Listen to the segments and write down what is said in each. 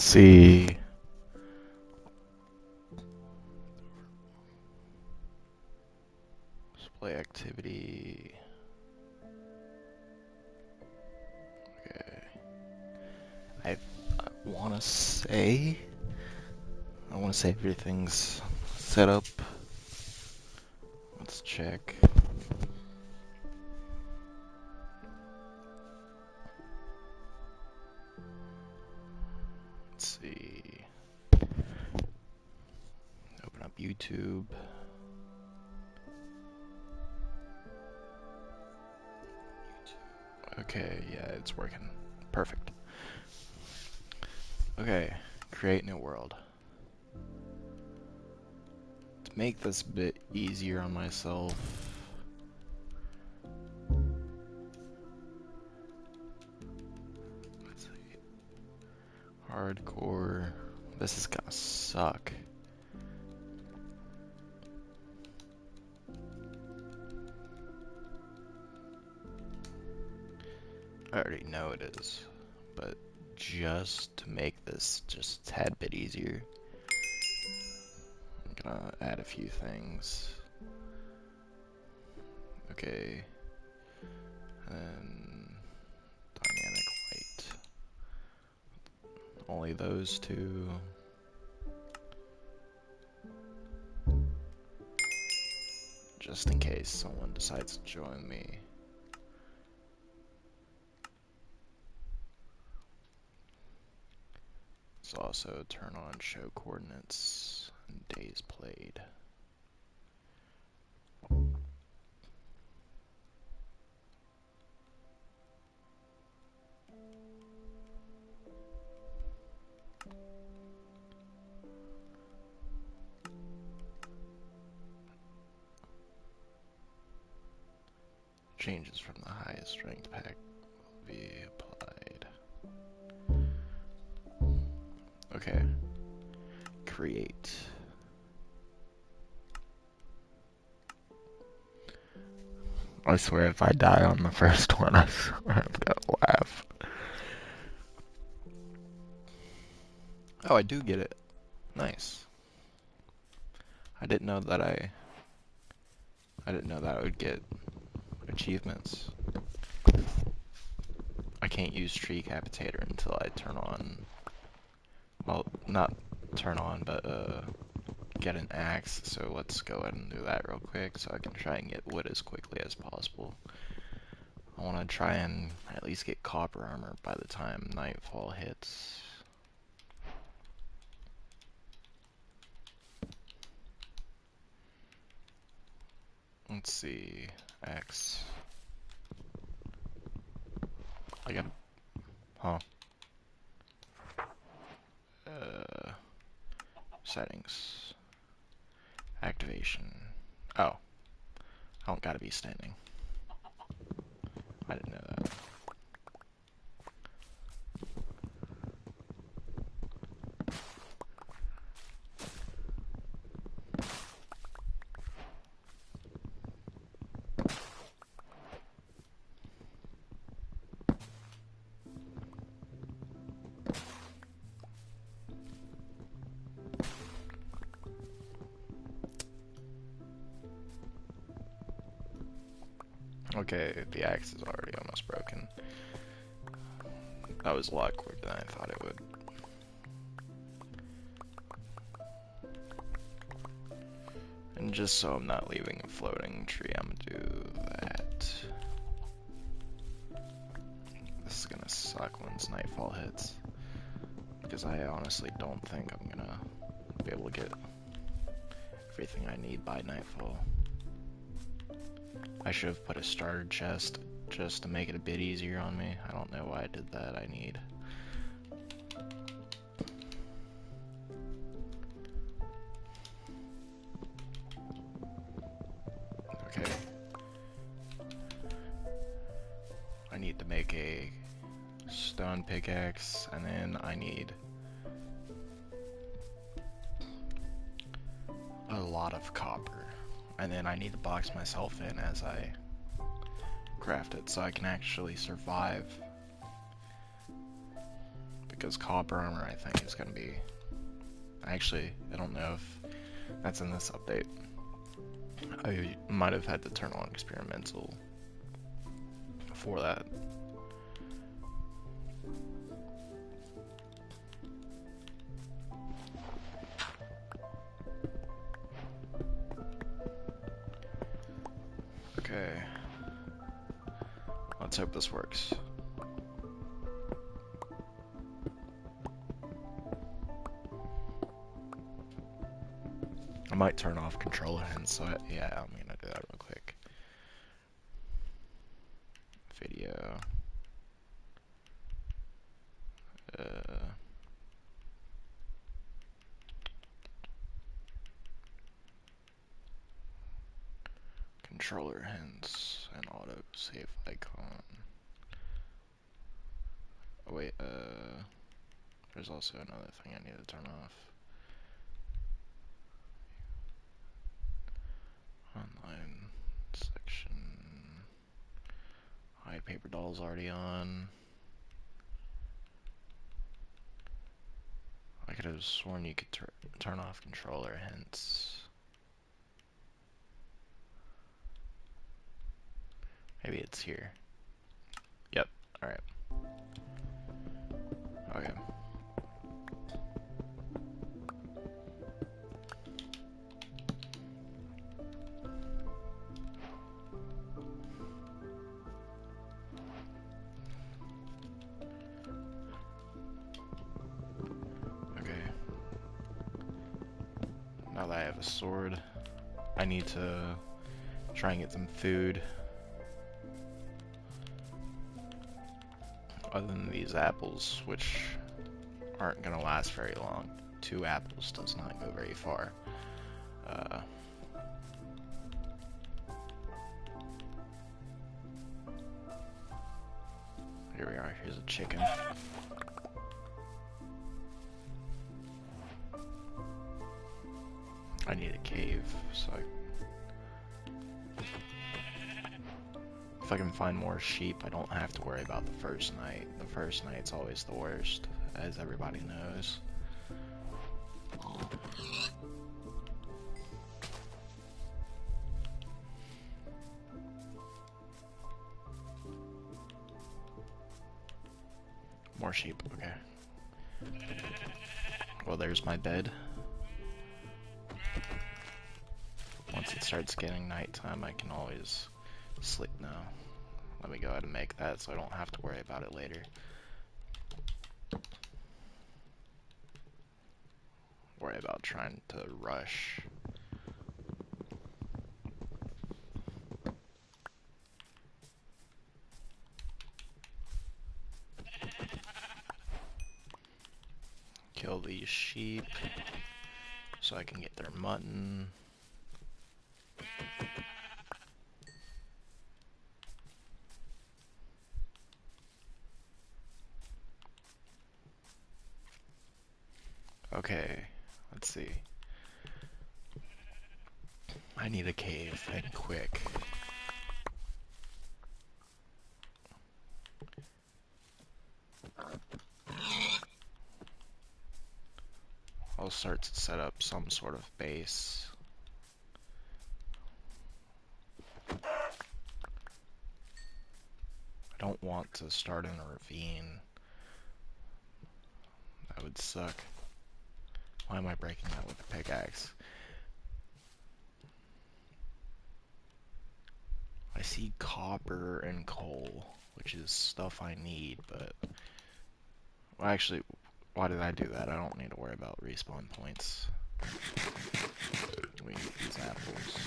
See. Display activity. Okay. I want to say. I want to say everything's set up. Let's check. Let's see. Open up YouTube. Okay, yeah, it's working. Perfect. Okay, create new world. To make this a bit easier on myself, let's see. Hardcore. This is gonna suck. I already know it is, but just to make this just a tad bit easier, I'm gonna add a few things. Okay, and dynamic light. Only those two. Just in case someone decides to join me. Let's also turn on show coordinates and days played. Changes from the highest strength pack will be applied. Okay. Create. I swear if I die on the first one, I'm gonna laugh. Oh, I do get it. Nice. I didn't know that I didn't know that I would get achievements. I can't use Tree Capitator until I turn on, well, not turn on, but get an axe. So let's go ahead and do that real quick so I can try and get wood as quickly as possible. I want to try and at least get copper armor by the time nightfall hits. Let's see, X. I got, huh? Uh, Settings, activation. Oh, I don't gotta be standing. I didn't know that. Okay, the axe is already almost broken. That was a lot quicker than I thought it would. And just so I'm not leaving a floating tree, I'm gonna do that. This is gonna suck once nightfall hits, because I honestly don't think I'm gonna be able to get everything I need by nightfall. I should have put a starter chest just to make it a bit easier on me. I don't know why I did that. I need. Okay. I need to make a stone pickaxe, and then I need a lot of copper. And then I need to box myself in as I craft it so I can actually survive. Because copper armor, I think, is gonna be... Actually, I don't know if that's in this update. I might have had to turn on experimental for that. Okay. Let's hope this works. I might turn off controller hints, so yeah, I'm gonna do that real quick. Video. Controller hints and auto save icon. Oh wait, there's also another thing I need to turn off. Online section. Hide paper doll's already on. I could have sworn you could turn off controller hints. Maybe it's here. Yep, alright. Okay. Now that I have a sword, I need to try and get some food. Other than these apples, which aren't gonna last very long. 2 apples does not go very far. Here we are, here's a chicken. I need a cave, so if I can find more sheep, I don't have to worry about the first night. The first night's always the worst, as everybody knows. More sheep, okay. Well, there's my bed. Once it starts getting nighttime, I can always sleep now. Let me go ahead and make that so I don't have to worry about it later. Worry about trying to rush. Kill these sheep so I can get their mutton. Okay, let's see. I need a cave, and quick. I'll start to set up some sort of base. I don't want to start in a ravine. That would suck. Why am I breaking that with a pickaxe? I see copper and coal, which is stuff I need, but... Well, actually, why did I do that? I don't need to worry about respawn points. We need these apples.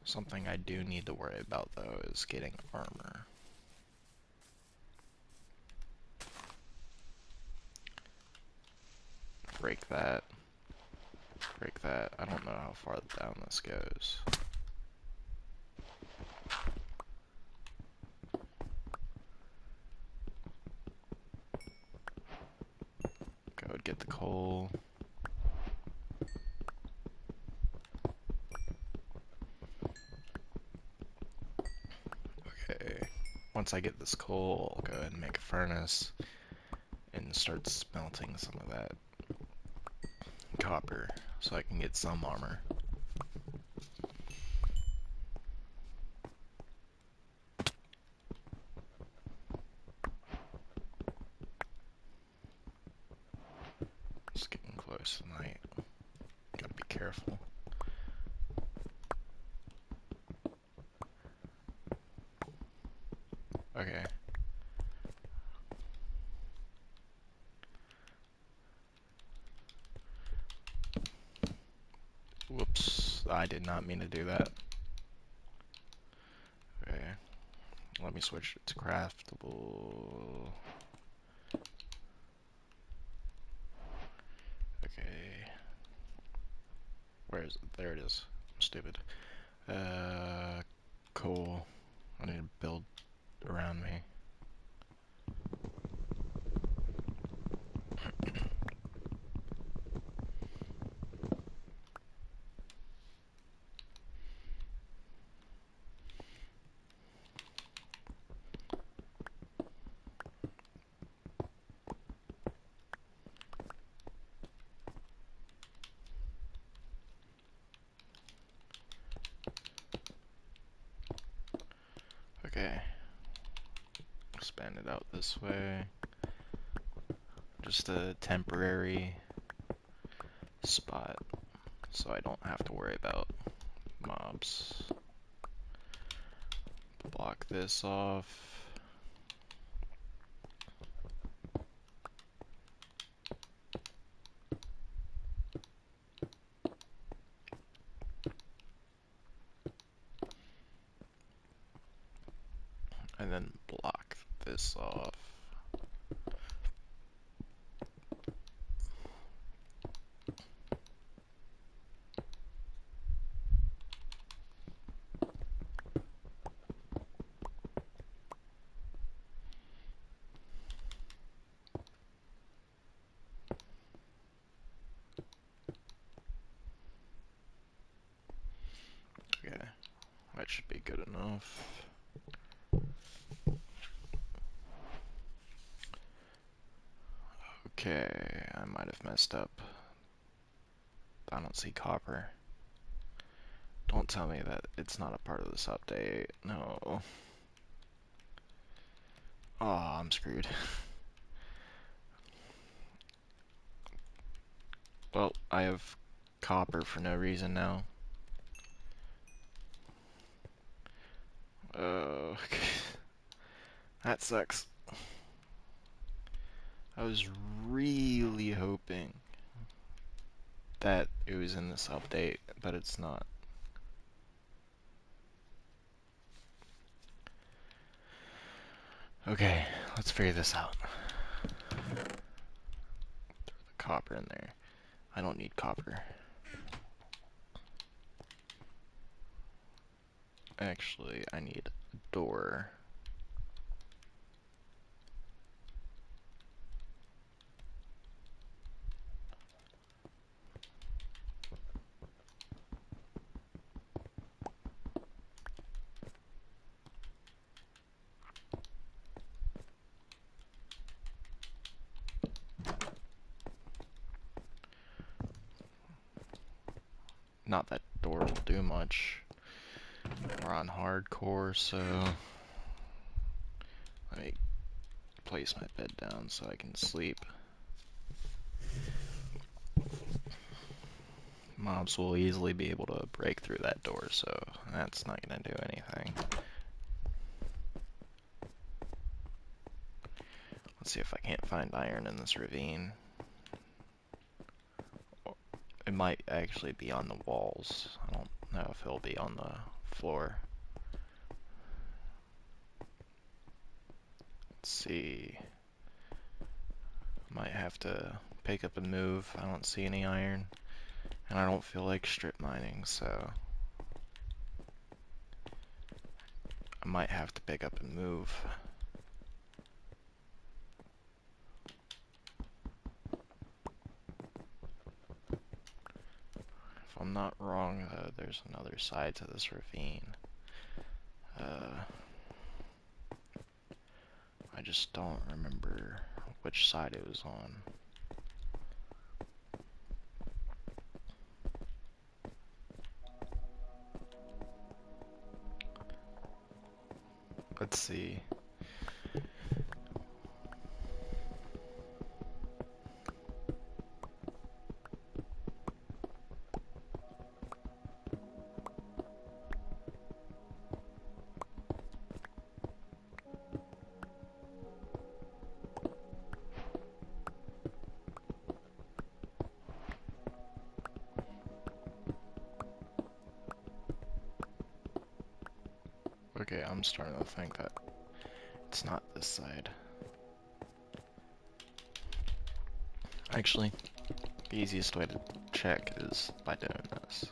Something I do need to worry about, though, is getting armor. Break that. Break that. I don't know how far down this goes. Go and get the coal. Okay. Once I get this coal, I'll go ahead and make a furnace and start smelting some of that copper so I can get some armor. It's getting close to night. Gotta be careful. Okay. Whoops. I did not mean to do that. Okay. Let me switch it to craftable. Okay. Where is it? There it is. I'm stupid. Coal. I need to build around me. Okay. Expand it out this way. Just a temporary spot so I don't have to worry about mobs. Block this off. And then block this off. Okay, that should be good enough. Okay, I might have messed up. I don't see copper. Don't tell me that it's not a part of this update. No. Oh, I'm screwed. Well, I have copper for no reason now. Oh, that sucks. I was really hoping that it was in this update, but it's not. Okay, let's figure this out. Throw the copper in there. I don't need copper. Actually, I need a door. Not that door will do much. We're on hardcore, so let me place my bed down so I can sleep. Mobs will easily be able to break through that door, so that's not gonna do anything. Let's see if I can't find iron in this ravine. It might actually be on the walls. I don't know if it'll be on the floor. Let's see. Might have to pick up and move. I don't see any iron. And I don't feel like strip mining, so I might have to pick up and move. If I'm not wrong, there's another side to this ravine. just don't remember which side it was on. Let's see. Okay, I'm starting to think that it's not this side. Actually, the easiest way to check is by doing this.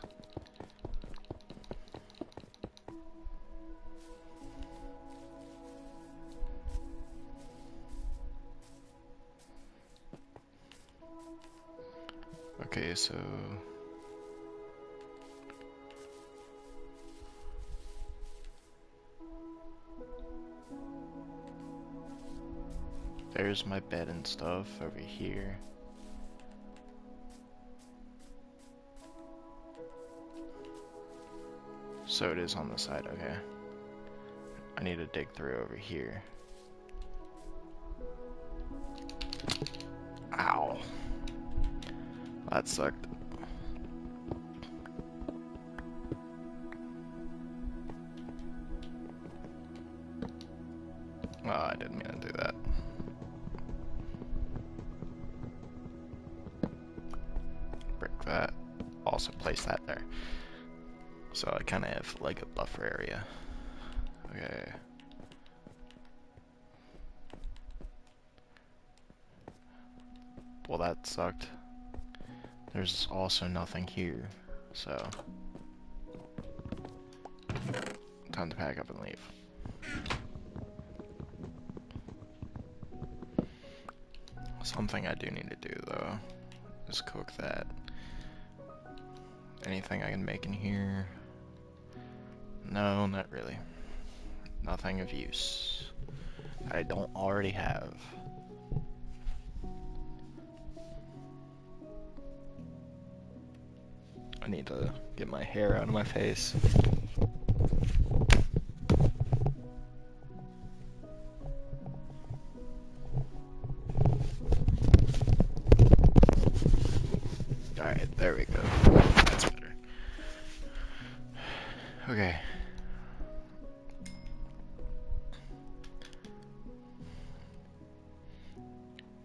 Okay, so there's my bed and stuff over here. So it is on the side, okay. I need to dig through over here. Ow. That sucked. Oh, I didn't mean to do that. Break that. Also place that there. So I kind of have like a buffer area. Okay. Well, that sucked. There's also nothing here, so time to pack up and leave. Something I do need to do though is cook that. Anything I can make in here? No, not really. Nothing of use that I don't already have. I need to get my hair out of my face. Alright, there we go. That's better. Okay.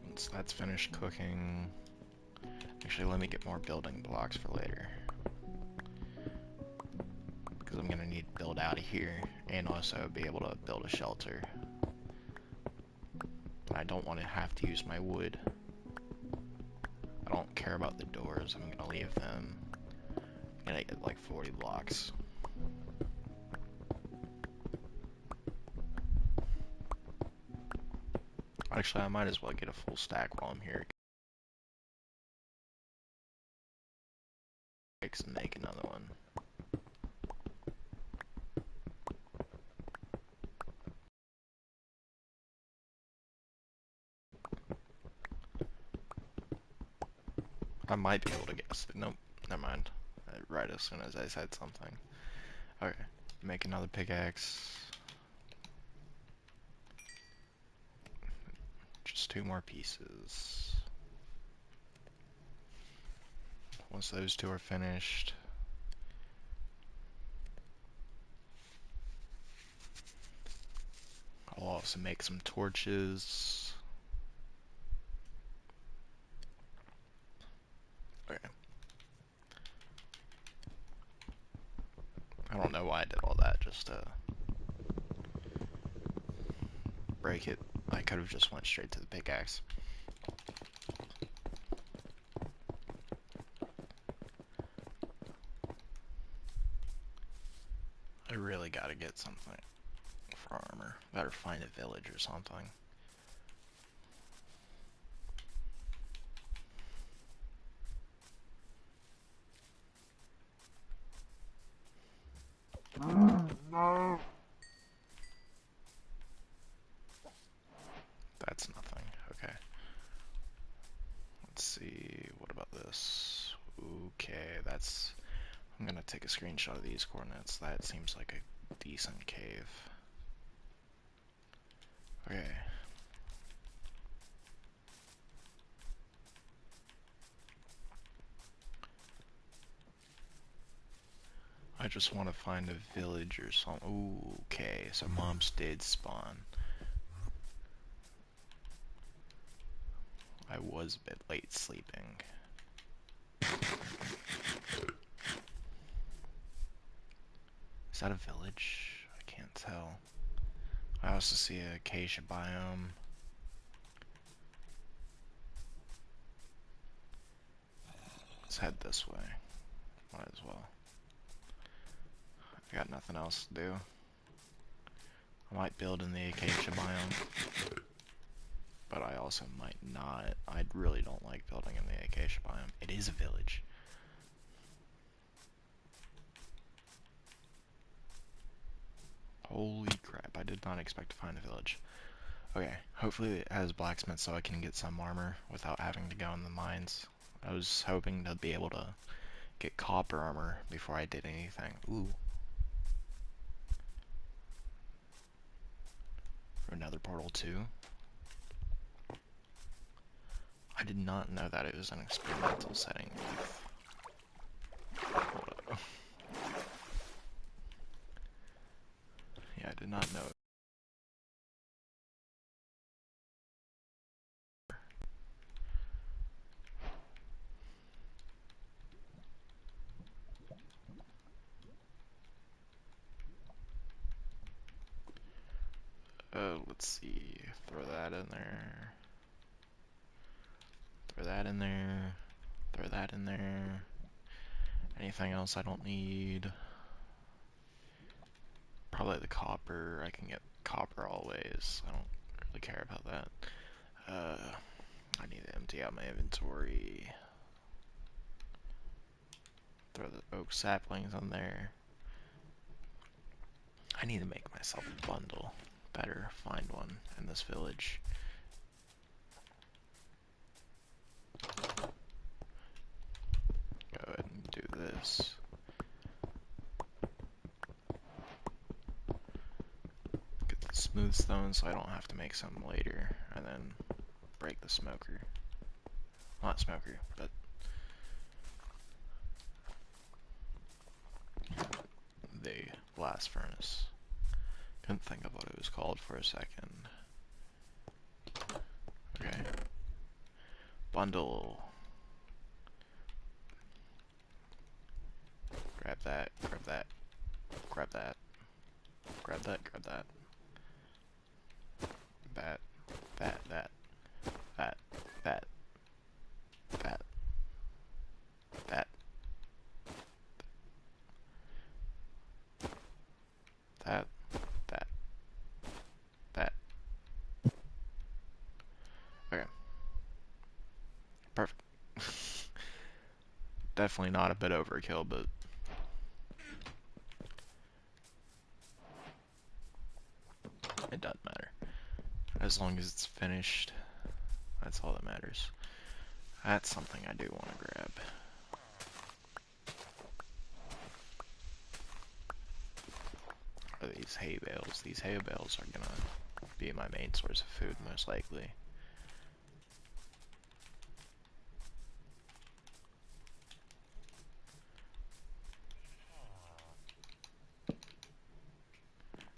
Once that's finished cooking... Actually, let me get more building blocks for later. Because I'm gonna need to build out of here, and also be able to build a shelter. I don't want to have to use my wood. I don't care about the doors, I'm gonna leave them. I'm gonna get like 40 blocks. Actually, I might as well get a full stack while I'm here. And make another one. I might be able to guess. Nope, never mind. Right as soon as I said something. Okay, make another pickaxe. Just 2 more pieces. Once those 2 are finished, I'll also make some torches. Okay. I don't know why I did all that, just to break it. I could have just went straight to the pickaxe. I really gotta get something for armor. Better find a village or something. this. Okay, that's... I'm gonna take a screenshot of these coordinates. That seems like a decent cave. Okay. I just want to find a village or something. Ooh, okay, so mobs did spawn. I was a bit late sleeping. Is that a village? I can't tell. I also see a acacia biome. Let's head this way. Might as well. I got nothing else to do. I might build in the acacia biome, but I also might not. I really don't like building in the acacia biome. It is a village. Holy crap, I did not expect to find a village. Okay, hopefully it has blacksmith so I can get some armor without having to go in the mines. I was hoping to be able to get copper armor before I did anything. Ooh. Another portal too. I did not know that it was an experimental setting. Hold up. Yeah, I did not know it. Let's see. Throw that in there. Throw that in there. Throw that in there. Anything else I don't need? Probably the copper. I can get copper always. I don't really care about that. I need to empty out my inventory. Throw the oak saplings on there. I need to make myself a bundle. Better find one in this village. Go ahead and do this. Get the smooth stone so I don't have to make some later. And then break the smoker. Not smoker, but the blast furnace. Couldn't think of what it was called for a second. Okay. Bundle. Grab that, grab that, grab that, grab that, grab that. That, that, that, that, that, that, that, that, that, that. Okay. Perfect. Definitely not a bit overkill, but it doesn't matter. As long as it's finished, that's all that matters. That's something I do want to grab. Are these hay bales? These hay bales are gonna be my main source of food, most likely.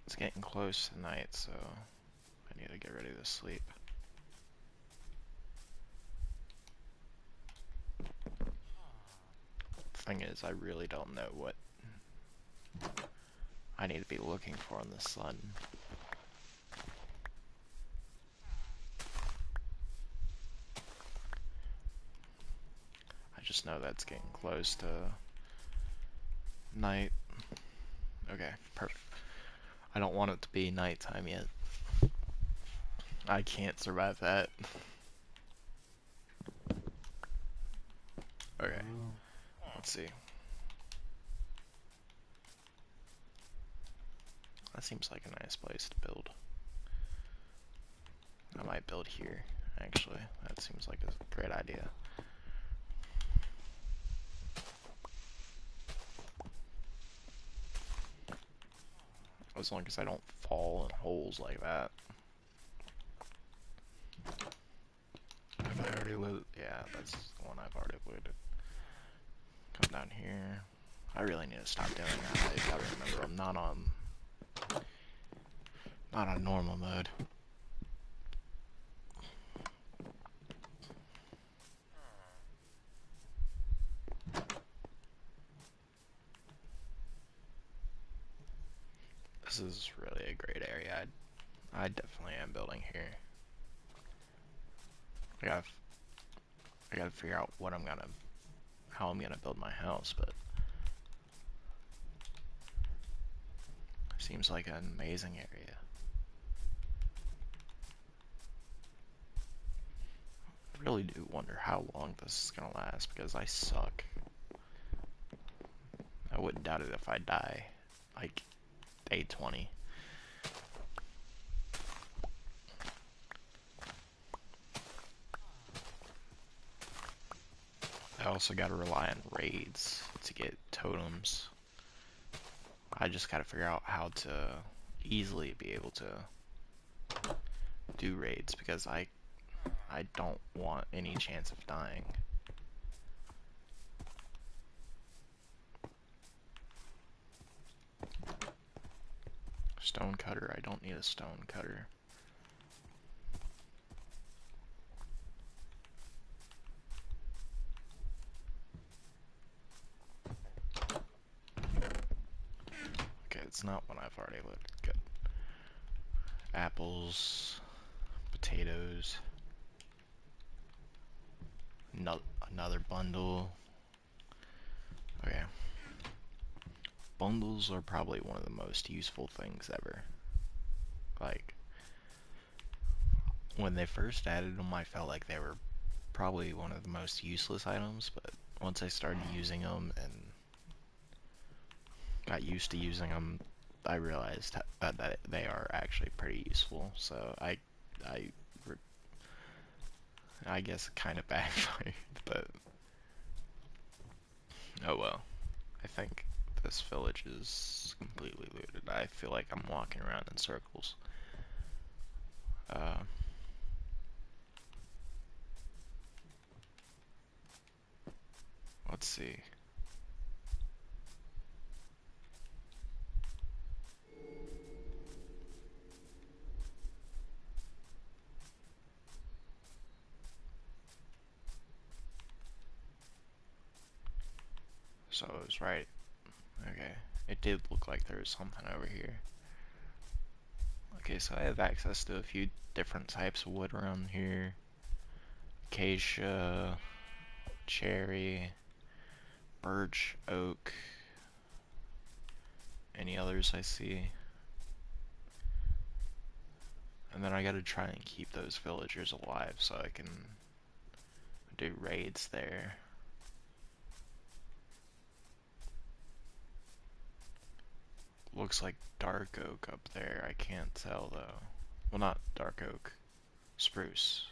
It's getting close to night, so I need to get ready to sleep. Thing is, I really don't know what I need to be looking for in the sun. I just know that's getting close to night. Okay, perfect. I don't want it to be nighttime yet. I can't survive that. Okay, let's see. That seems like a nice place to build. I might build here, actually. That seems like a great idea. As long as I don't fall in holes like that. Have I already looted? Yeah, that's the one I've already looted. Come down here. I really need to stop doing that. I gotta remember I'm not on normal mode. This is really a great area. I definitely am building here. I gotta figure out how I'm gonna build my house, but seems like an amazing area. I really do wonder how long this is gonna last because I suck. I wouldn't doubt it if I die, like, day 20. I also gotta rely on raids to get totems. I just gotta figure out how to easily be able to do raids because I don't want any chance of dying. Stone cutter, I don't need a stone cutter. Okay, it's not one I've already loaded. Good. Apples, potatoes, another bundle. Okay. Bundles are probably one of the most useful things ever. Like, when they first added them, I felt like they were probably one of the most useless items, but once I started using them and got used to using them, I realized that they are actually pretty useful. So I, I guess it kind of backfired, but oh well. I think this village is completely looted. I feel like I'm walking around in circles. Uh, let's see. So I was right. Okay. It did look like there was something over here. Okay, so I have access to a few different types of wood around here. Acacia, cherry, birch, oak. Any others I see? And then I gotta try and keep those villagers alive so I can do raids there. Looks like dark oak up there. I can't tell though. Well, not dark oak. Spruce.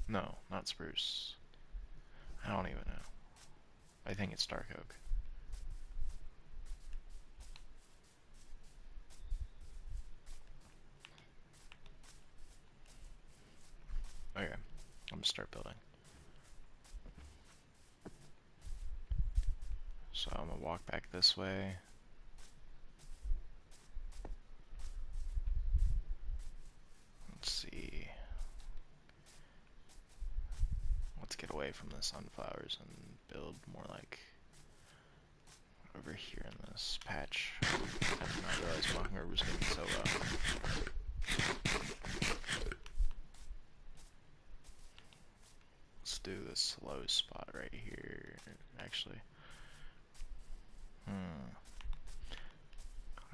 No, not spruce. I don't even know. I think it's dark oak. Okay, I'm gonna start building. So I'm gonna walk back this way. Let's see. Let's get away from the sunflowers and build more like over here in this patch. I did not realize my hunger was getting so low. Let's do this slow spot right here, actually.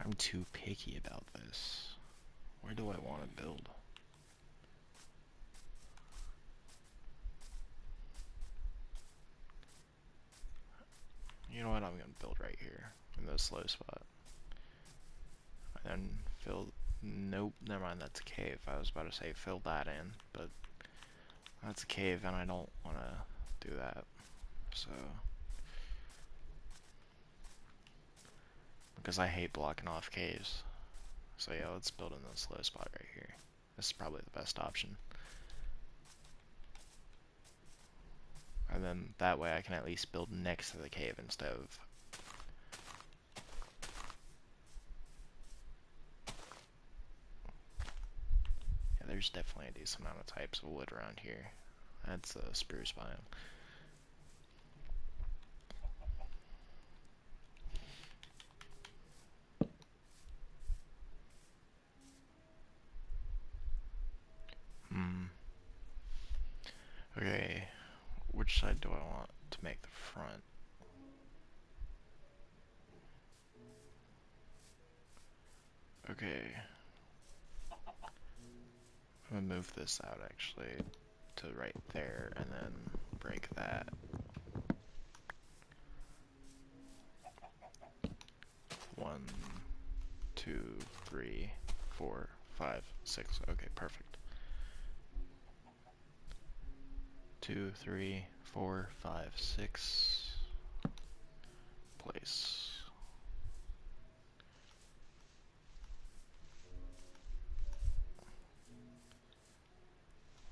I'm too picky about this. Where do I want to build? You know what, I'm gonna build right here, in this slow spot. And then fill, nope, never mind, that's a cave. I was about to say fill that in, but that's a cave and I don't want to do that, so. Because I hate blocking off caves. So yeah, let's build in this low spot right here. This is probably the best option. And then that way I can at least build next to the cave instead of... Yeah, there's definitely a decent amount of types of wood around here. That's a spruce biome. Okay, which side do I want to make the front? Okay. I'm gonna move this out actually to right there and then break that. 1, 2, 3, 4, 5, 6. Okay, perfect. 2, 3, 4, 5, 6. Place.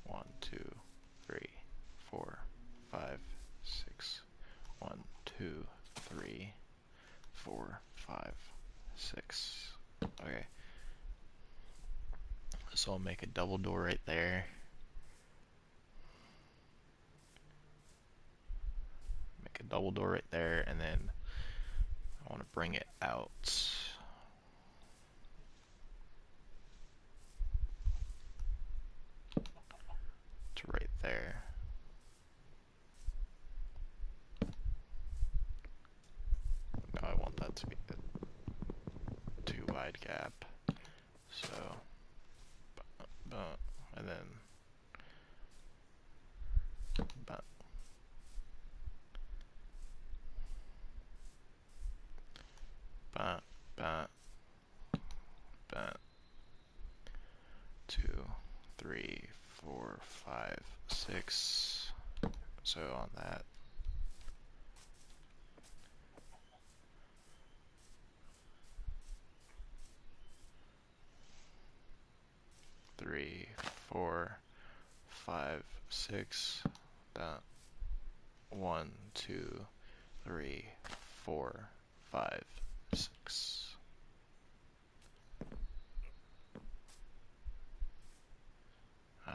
One, two, three, 4, 5, 6. 1, 2, 3, 4, 5, 6. Okay. So I'll make a double door right there. Make a double door right there, and then I want to bring it out to right there. Now I want that to be a too wide gap. So, and then, but, 2, 3, 4, 5, 6. So on that. 3, 4, 5, 6. 1, 2, 3, 4, 5, 6.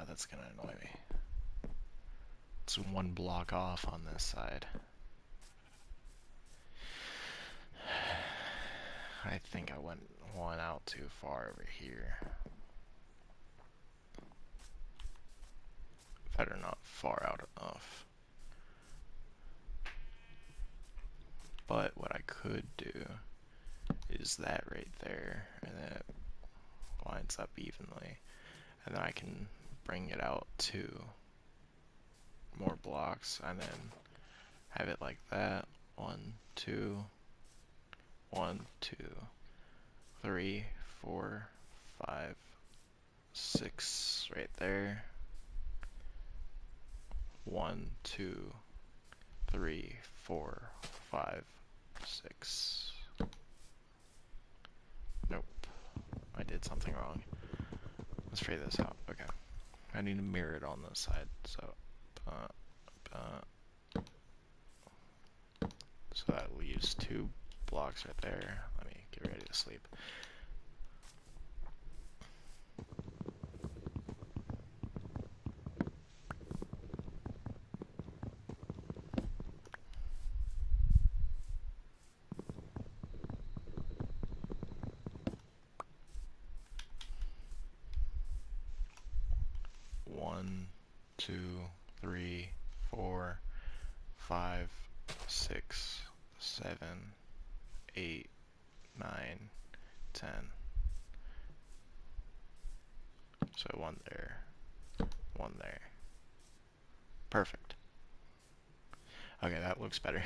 That's gonna annoy me. It's one block off on this side. I think I went one out too far over here. Better not far out enough. But what I could do is that right there, and then it lines up evenly. And then I can bring it out 2 more blocks, and then have it like that. 1, 2, 1, 2, 3, 4, 5, 6 right there. 1, 2, 3, 4, 5, 6. Nope. I did something wrong. Let's figure this out. Okay. I need to mirror it on this side. So that leaves 2 blocks right there. Let me get ready to sleep. One, 2, 3, 4, 5, 6, 7, 8, 9, 10. So 1 there, 1 there. Perfect. Okay, that looks better.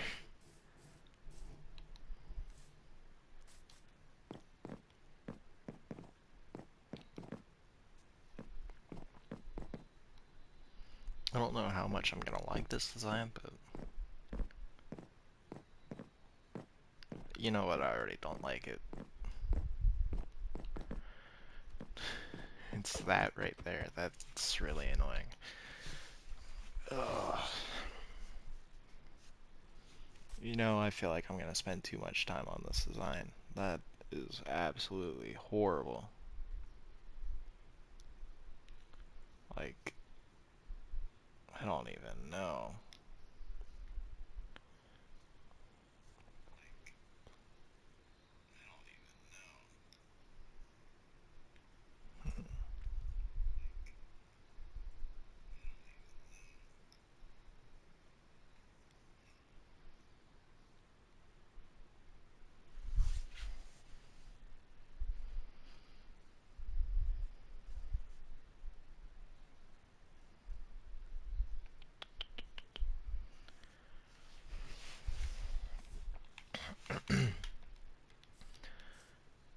I don't know how much I'm gonna like this design, but you know what, I already don't like it. It's that right there. That's really annoying. Ugh. You know, I feel like I'm gonna spend too much time on this design. That is absolutely horrible. Like, I don't even know.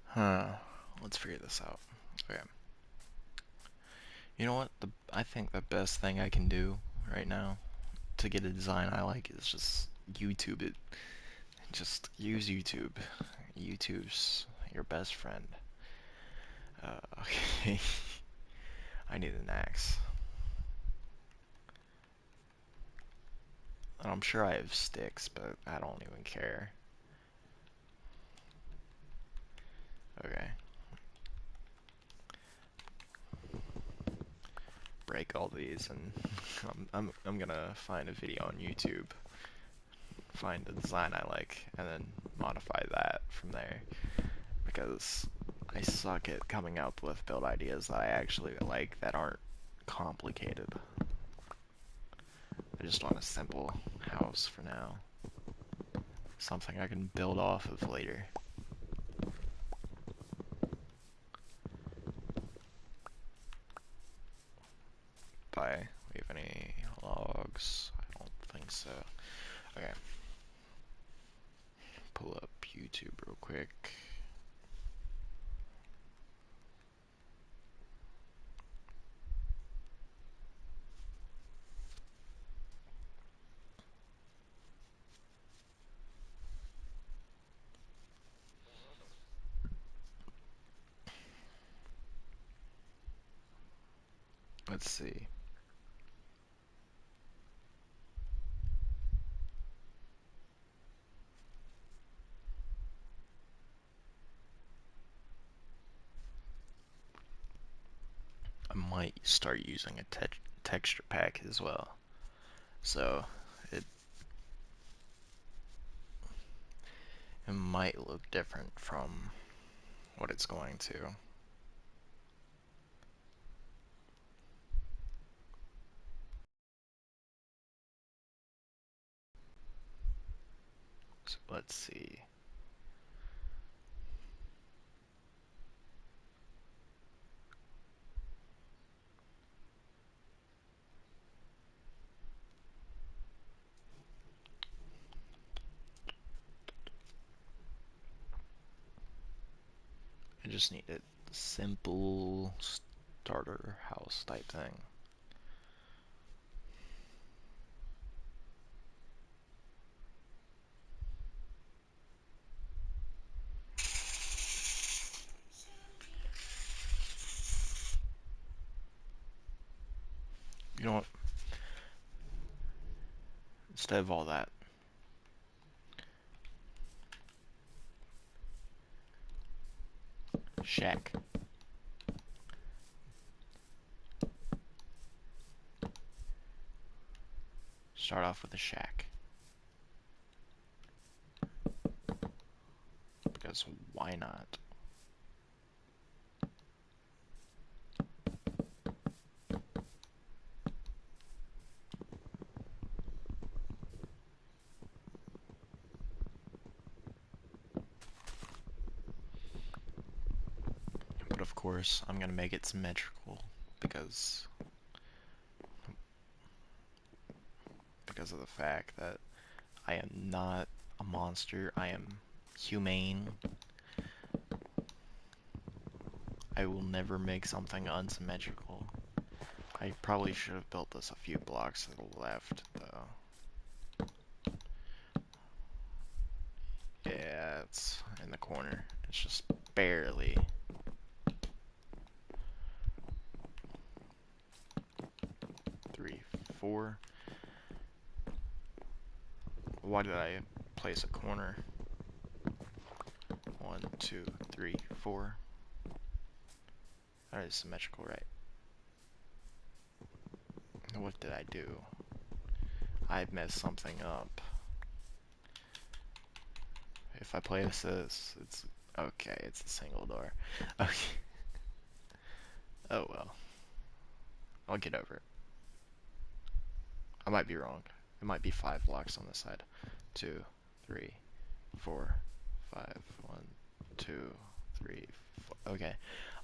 Huh. Let's figure this out. Okay. You know what? I think the best thing I can do right now to get a design I like is just YouTube it. Just use YouTube. YouTube's your best friend. Okay. I need an axe. And I'm sure I have sticks, but I don't even care. Okay. Break all these, and I'm gonna find a video on YouTube, find a design I like, and then modify that from there. Because I suck at coming up with build ideas that I actually like that aren't complicated. I just want a simple house for now. Something I can build off of later. Bye. We have any logs? I don't think so. Okay. Pull up YouTube real quick. Let's see. I might start using a texture pack as well. So it it might look different from what it's going to. So let's see. I just need a simple starter house type thing. You know what? Instead of all that, shack. Start off with a shack. Because why not? But of course, I'm gonna make it symmetrical because of the fact that I am not a monster. I am humane. I will never make something unsymmetrical. I probably should have built this a few blocks to the left, though. Yeah, it's in the corner. It's just barely. 4. Why did I place a corner? 1, 2, 3, 4. That is symmetrical, right? What did I do? I messed something up. If I place this, it's okay, it's a single door. Okay. Oh well. I'll get over it. I might be wrong. It might be 5 blocks on this side. 2, 3, 4, 5, 1, 2, 3, 4. Okay.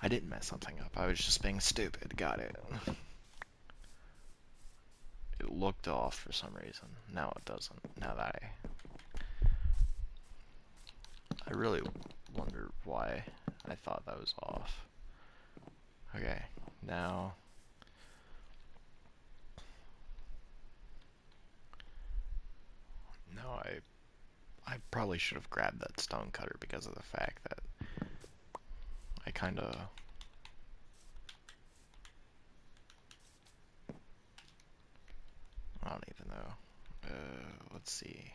I didn't mess something up. I was just being stupid. Got it. It looked off for some reason. Now it doesn't. Now that I really wonder why I thought that was off. Okay. Now I probably should have grabbed that stone cutter because of the fact that I kinda I don't even know. Let's see.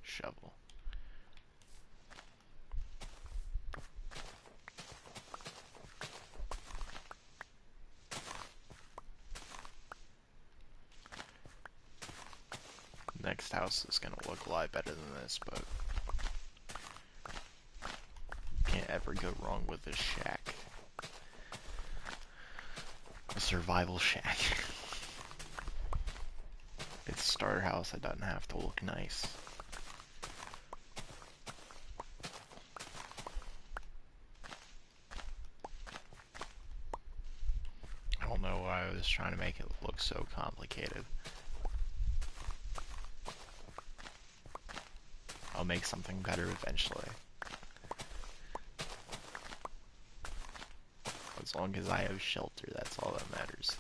Shovel. Next house is gonna look a lot better than this, but can't ever go wrong with this shack. A survival shack. It's a starter house, it doesn't have to look nice. I don't know why I was trying to make it look so complicated. I'll make something better eventually. As long as I have shelter, that's all that matters.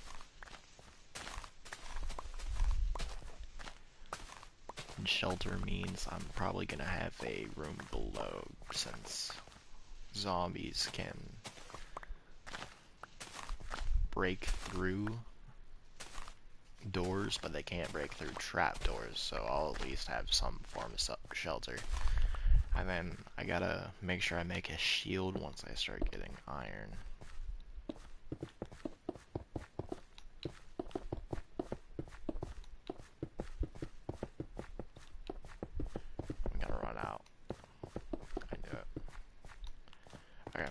And shelter means I'm probably gonna have a room below, since zombies can break through doors, but they can't break through trap doors, so I'll at least have some form of shelter. And then I gotta make sure I make a shield once I start getting iron. I'm gonna run out. I knew it. Okay.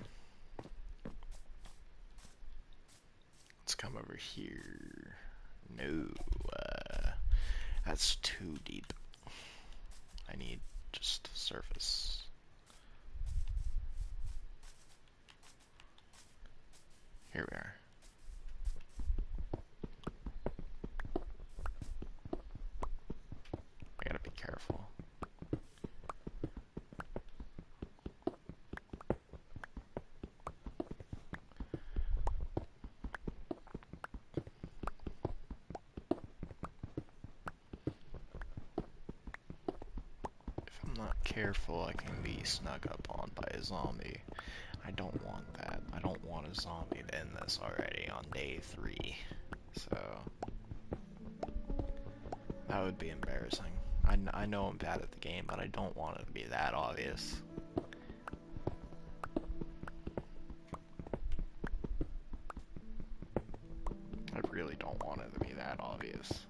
Let's come over here. No, that's too deep. I need just surface. Here we are. I gotta be careful. If I'm not careful, I can be snuck up on by a zombie. I don't want that. I don't want a zombie to end this already on day 3. So that would be embarrassing. I know I'm bad at the game, but I don't want it to be that obvious. I really don't want it to be that obvious.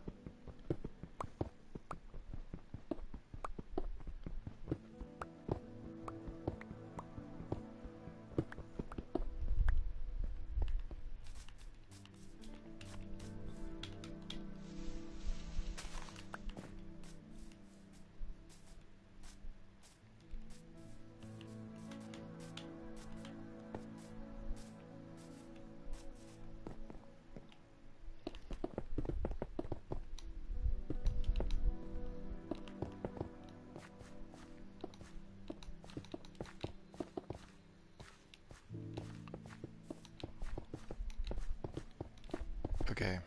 Okay.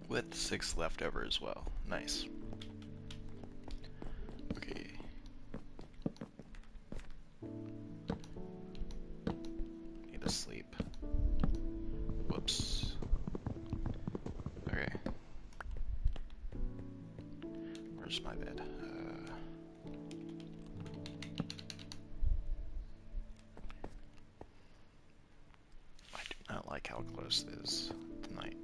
With 6 left over as well. Nice. where's my bed? I do not like how close it is tonight.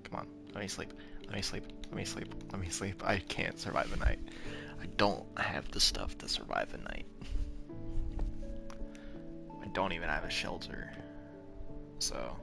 Come on, let me sleep. Let me sleep. Let me sleep. Let me sleep. I can't survive a night. I don't have the stuff to survive a night. I don't even have a shelter. So...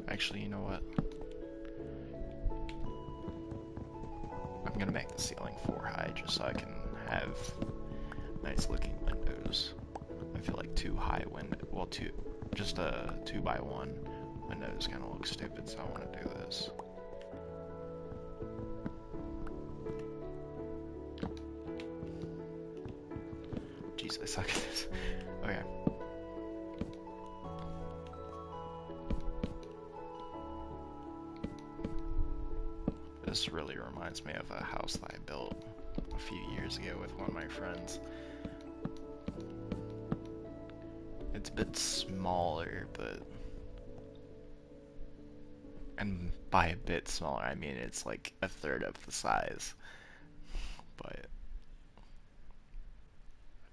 Actually, you know what? I'm gonna make the ceiling 4 high just so I can have nice looking windows. I feel like 2 high window, well, just a 2x1 windows kind of look stupid, so I want to do this. Jeez, I suck at this. Okay. This really reminds me of a house that I built a few years ago with one of my friends. It's a bit smaller, but... And by a bit smaller, I mean it's like a third of the size. But... it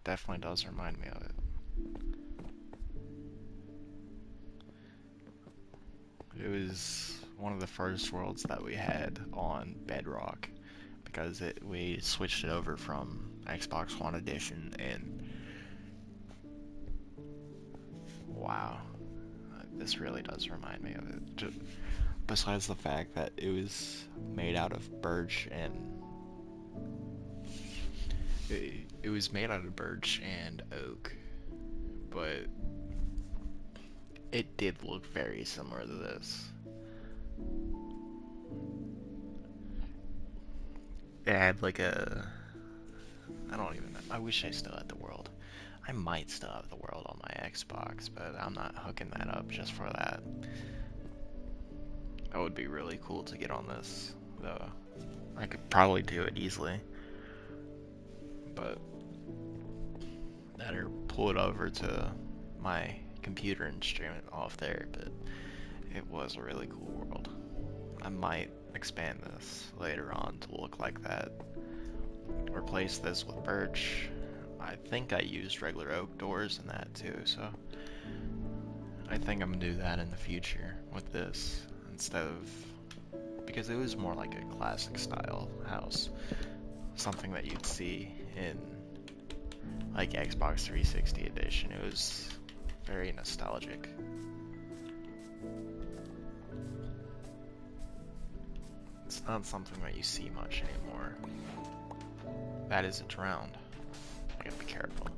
definitely does remind me of it. It was one of the first worlds that we had on Bedrock, because we switched it over from Xbox One Edition, and wow, this really does remind me of it. Besides the fact that it was made out of birch and it was made out of birch and oak, but it did look very similar to this. It had like I don't even know. I wish I still had the world. I might still have the world on my Xbox, but I'm not hooking that up just for that. That would be really cool to get on this, though. I could probably do it easily. But that or pull it over to my computer and stream it off there, but it was a really cool world. I might expand this later on to look like that. Replace this with birch. I think I used regular oak doors in that too, so I think I'm gonna do that in the future with this instead of, because it was more like a classic style house, something that you'd see in like Xbox 360 edition. It was very nostalgic. It's not something that you see much anymore. That is a drowned. I gotta be careful.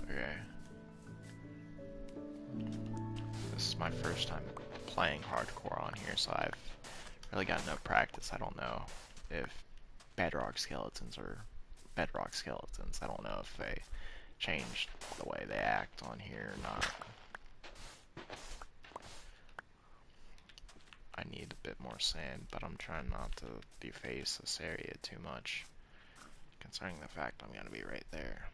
Okay. This is my first time playing hardcore on here, so I've really got no practice. I don't know if bedrock skeletons are bedrock skeletons. I don't know if they changed the way they act on here or not. I need a bit more sand, but I'm trying not to deface this area too much, considering the fact I'm gonna be right there.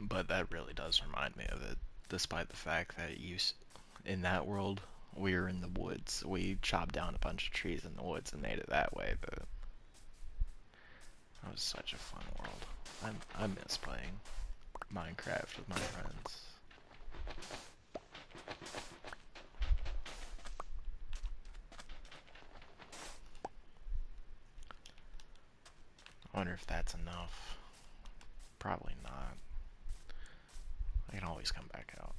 But that really does remind me of it, despite the fact that in that world, we were in the woods. We chopped down a bunch of trees in the woods and made it that way, but that was such a fun world. I miss playing Minecraft with my friends. I wonder if that's enough. Probably not. I can always come back out.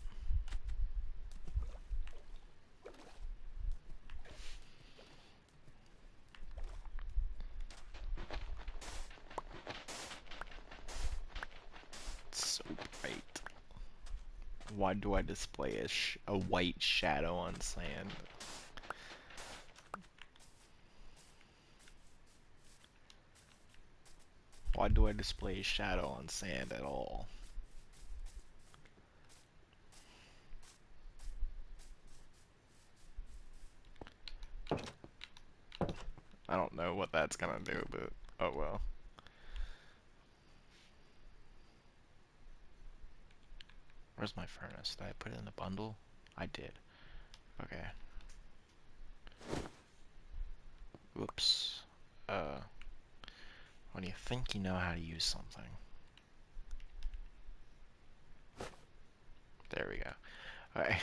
It's so bright. Why do I display a white shadow on sand? Why do I display a shadow on sand at all? I don't know what that's gonna do, but oh well. Where's my furnace? Did I put it in the bundle? I did. Okay. Whoops. When you think you know how to use something. There we go. Alright.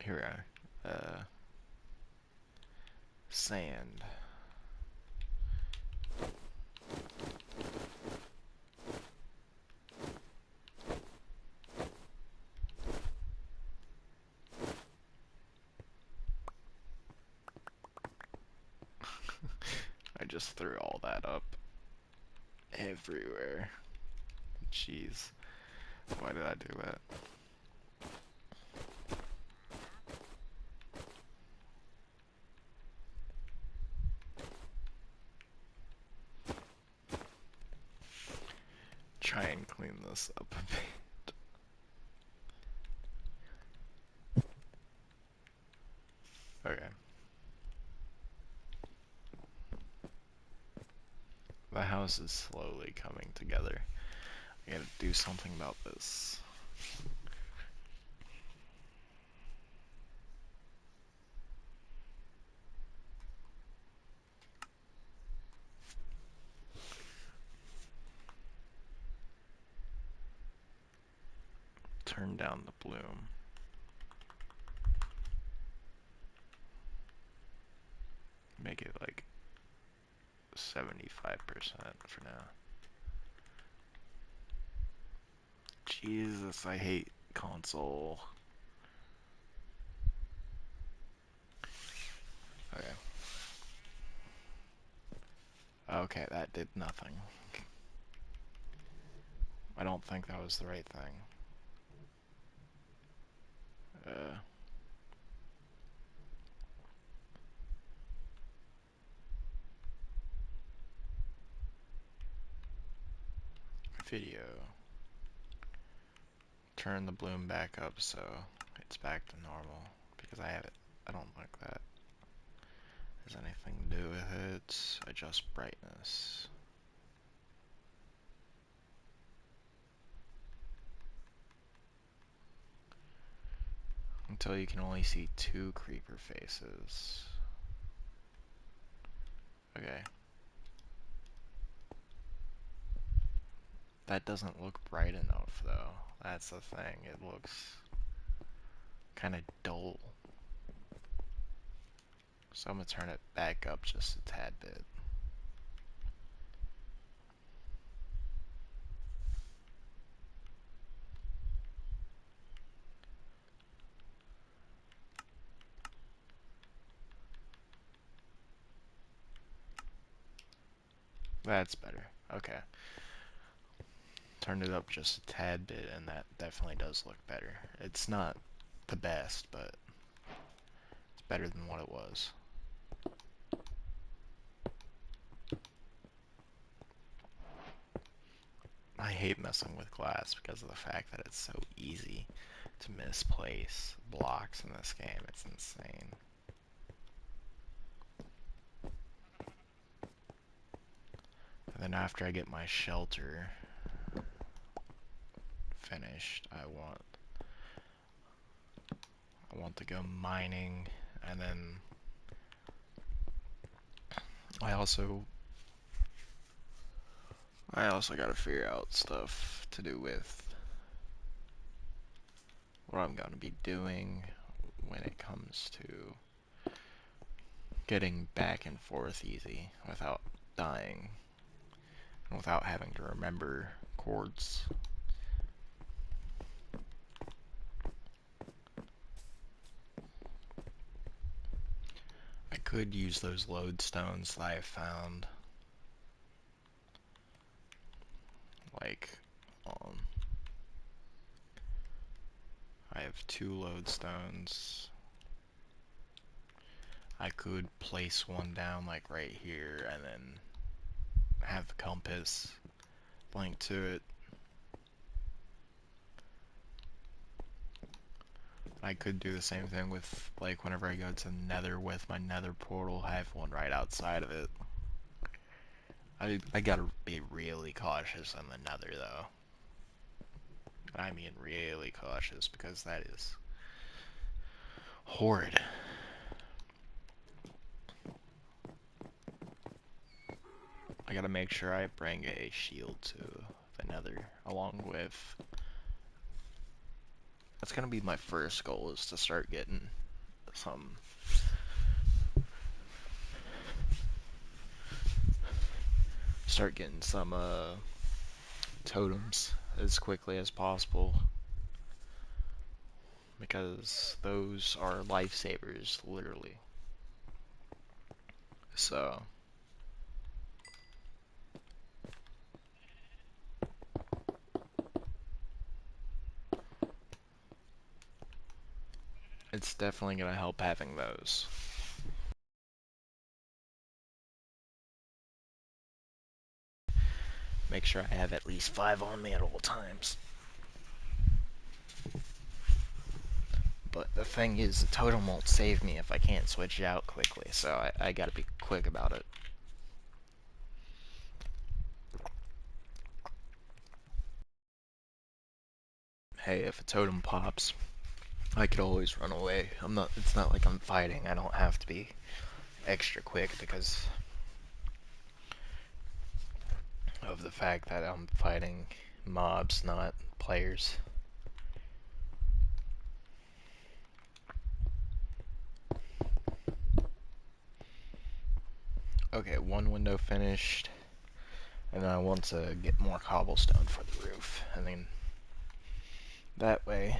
Here we are. Sand. I just threw all that up everywhere. Jeez. Why did I do that? Try and clean this up a bit. Okay. The house is slowly coming together. I gotta do something about this. Turn down the bloom. Make it like 75% for now. Jesus, I hate console. Okay. Okay, that did nothing. I don't think that was the right thing. Video. Turn the bloom back up so it's back to normal. Because I don't like that. Has anything to do with it? Adjust brightness. Until you can only see 2 creeper faces. Okay. That doesn't look bright enough though. That's the thing. It looks kind of dull. So I'm gonna turn it back up just a tad bit. That's better. Okay. Turned it up just a tad bit and that definitely does look better. It's not the best, but it's better than what it was. I hate messing with glass because of the fact that it's so easy to misplace blocks in this game. It's insane. And then after I get my shelter finished, I want to go mining, and then I also gotta figure out stuff to do with what I'm gonna be doing when it comes to getting back and forth easy without dying without having to remember chords. I could use those lodestones that I found. Like, I have 2 lodestones. I could place one down like right here and then have the compass linked to it. I could do the same thing with, like, whenever I go to Nether with my Nether portal, I have one right outside of it. I gotta be really cautious on the Nether though. I mean really cautious, because that is horrid. I gotta make sure I bring a shield to the Nether along with... That's gonna be my first goal, is to start getting some... totems as quickly as possible. Because those are lifesavers, literally. So... it's definitely gonna help having those. Make sure I have at least 5 on me at all times. But the thing is, the totem won't save me if I can't switch it out quickly, so I gotta be quick about it. Hey, if a totem pops, I could always run away. It's not like I'm fighting. I don't have to be extra quick because of the fact that I'm fighting mobs, not players. Okay, one window finished, and then I want to get more cobblestone for the roof, and then that way...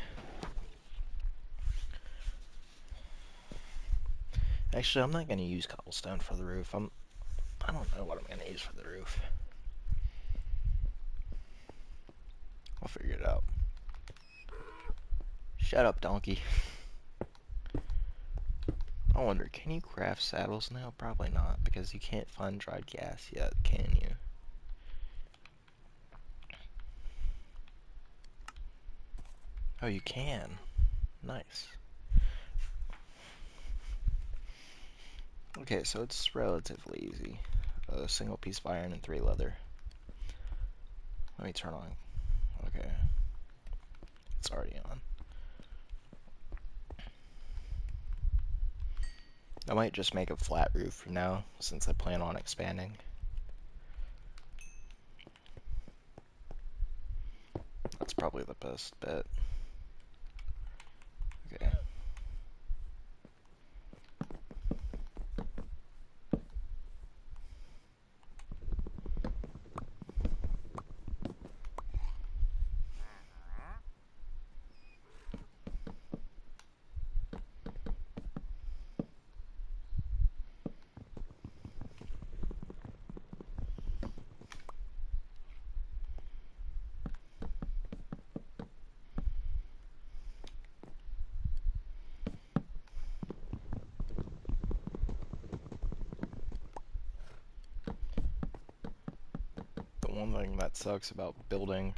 Actually, I'm not going to use cobblestone for the roof. I don't know what I'm going to use for the roof. I'll figure it out. Shut up, donkey. I wonder, can you craft saddles now? Probably not, because you can't find dried gas yet, can you? Oh, you can. Nice. Okay, so it's relatively easy. A single piece of iron and 3 leather. Let me turn on. Okay. It's already on. I might just make a flat roof for now, since I plan on expanding. That's probably the best bet. Okay. The one thing that sucks about building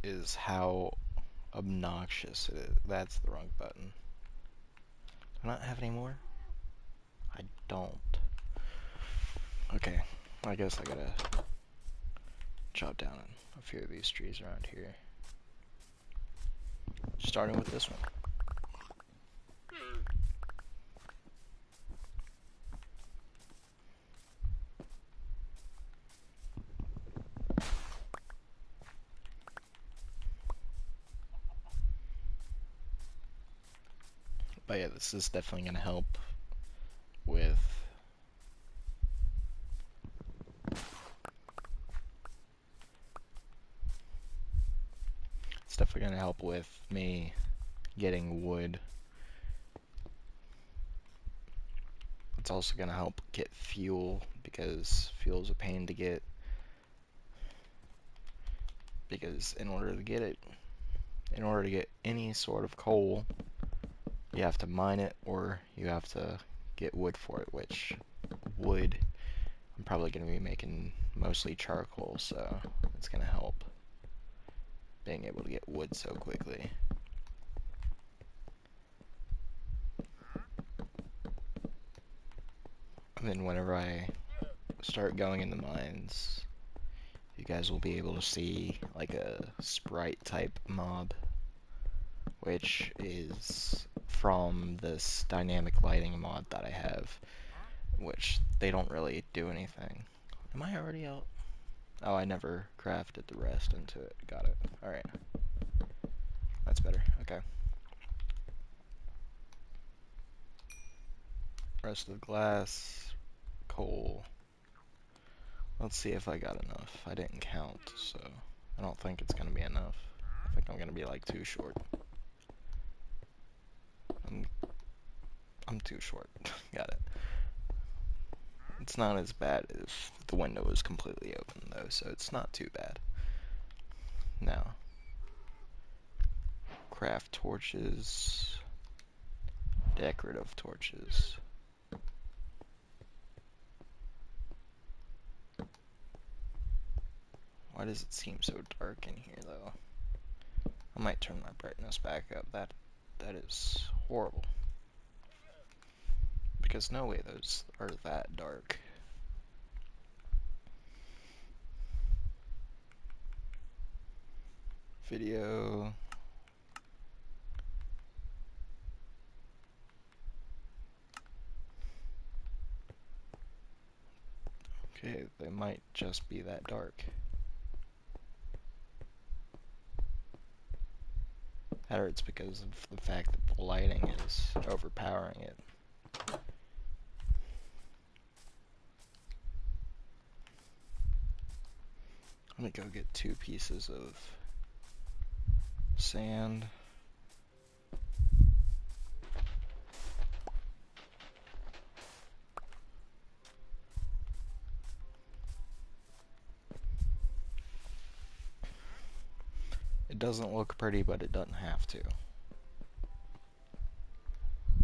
is how obnoxious it is. That's the wrong button. Do I not have any more? I don't. Okay, I guess I gotta chop down a few of these trees around here. Starting with this one. But yeah, this is definitely gonna help with definitely gonna help with me getting wood. It's also gonna help get fuel, because fuel's a pain to get. Because in order to get any sort of coal, you have to mine it or you have to get wood for it, which wood, I'm probably going to be making mostly charcoal, so it's going to help being able to get wood so quickly. And then whenever I start going in the mines, you guys will be able to see like a sprite type mob, which is from this dynamic lighting mod that I have, which they don't really do anything. Am I already out? Oh, I never crafted the rest into it. Got it. Alright. That's better. Okay. Rest of the glass. Coal. Let's see if I got enough. I didn't count, so I don't think it's gonna be enough. I think I'm gonna be like too short. I'm too short. Got it. It's not as bad if the window is completely open though, so it's not too bad. Now, craft torches. Decorative torches. Why does it seem so dark in here though? I might turn my brightness back up. That is horrible. Because no way those are that dark. Video. Okay, they might just be that dark. Or it's because of the fact that the lighting is overpowering it. Let me go get 2 pieces of sand. It doesn't look pretty, but it doesn't have to.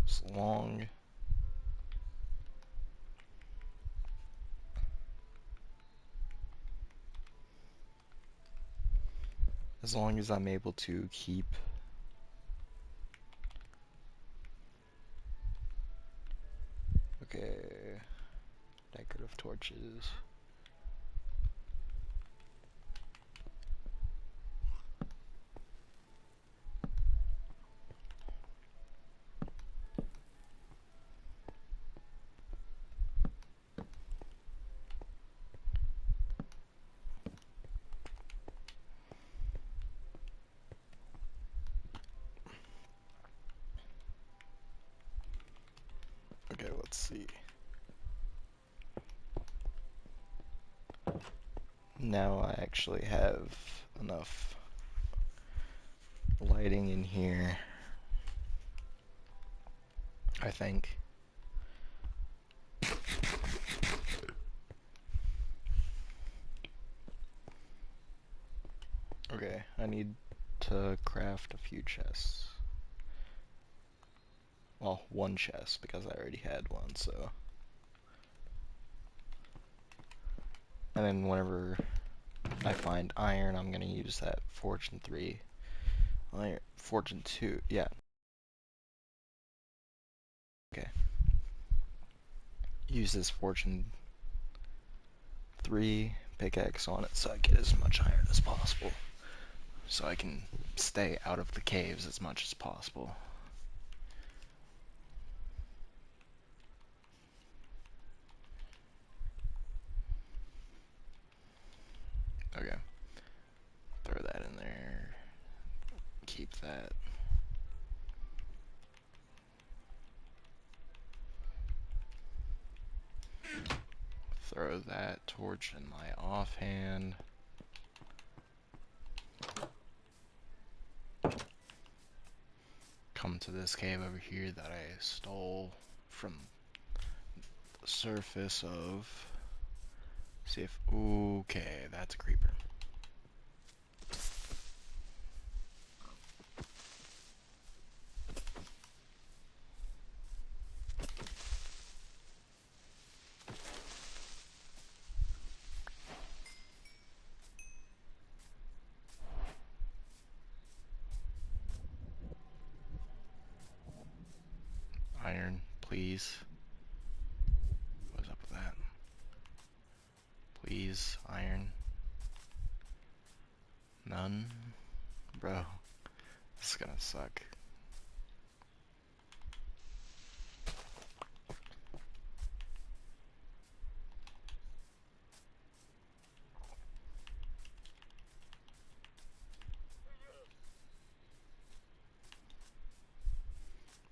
As long as I'm able to keep okay, decorative torches. Okay, let's see. Now I actually have enough lighting in here, I think. Okay, I need to craft a few chests. Well, 1 chest, because I already had one, so. And then whenever I find iron, I'm gonna use that Fortune 3. Iron, Fortune 2, yeah. Okay. Use this Fortune 3 pickaxe on it so I get as much iron as possible. So I can stay out of the caves as much as possible. Okay. Throw that in there. Keep that. Throw that torch in my offhand. come to this cave over here that I stole from the surface of. See if. Okay, that's a creeper. Iron, please. What's up with that? Please, iron. None? Bro, this is gonna suck.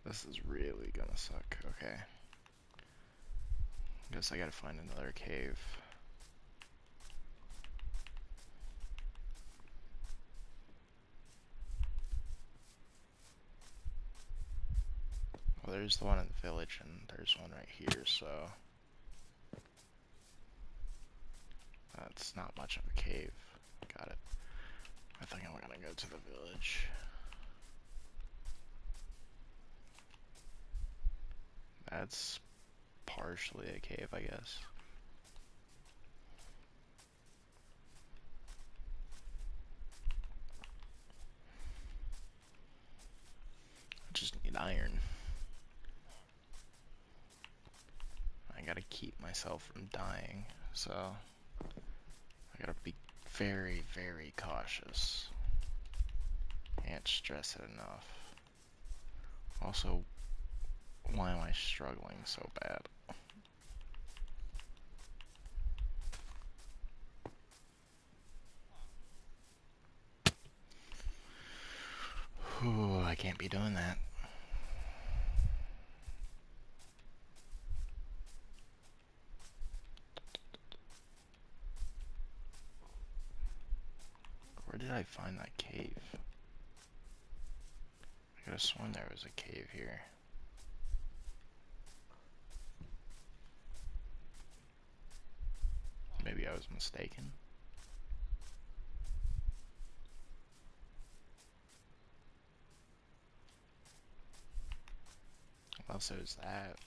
This is really gonna suck. Okay. Guess I gotta find another cave. Well, there's the one in the village, and there's one right here, so that's not much of a cave. Got it. I think I'm gonna go to the village. That's partially a cave, I guess. I just need iron. I gotta keep myself from dying, so I gotta be very, very cautious. Can't stress it enough. Also, why am I struggling so bad? Ooh, I can't be doing that. Where did I find that cave? I could have sworn there was a cave here. Maybe I was mistaken. Unless it was that.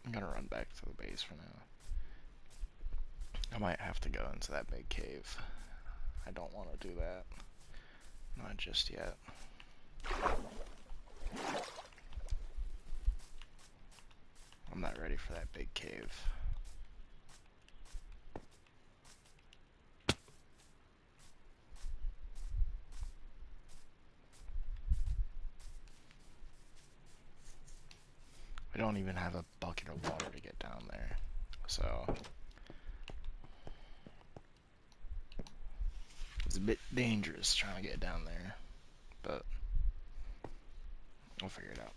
I'm gonna run back to the base for now. I might have to go into that big cave. I don't want to do that. Not just yet. I'm not ready for that big cave. I don't even have a bucket of water to get down there. So it's a bit dangerous trying to get down there. But we'll figure it out.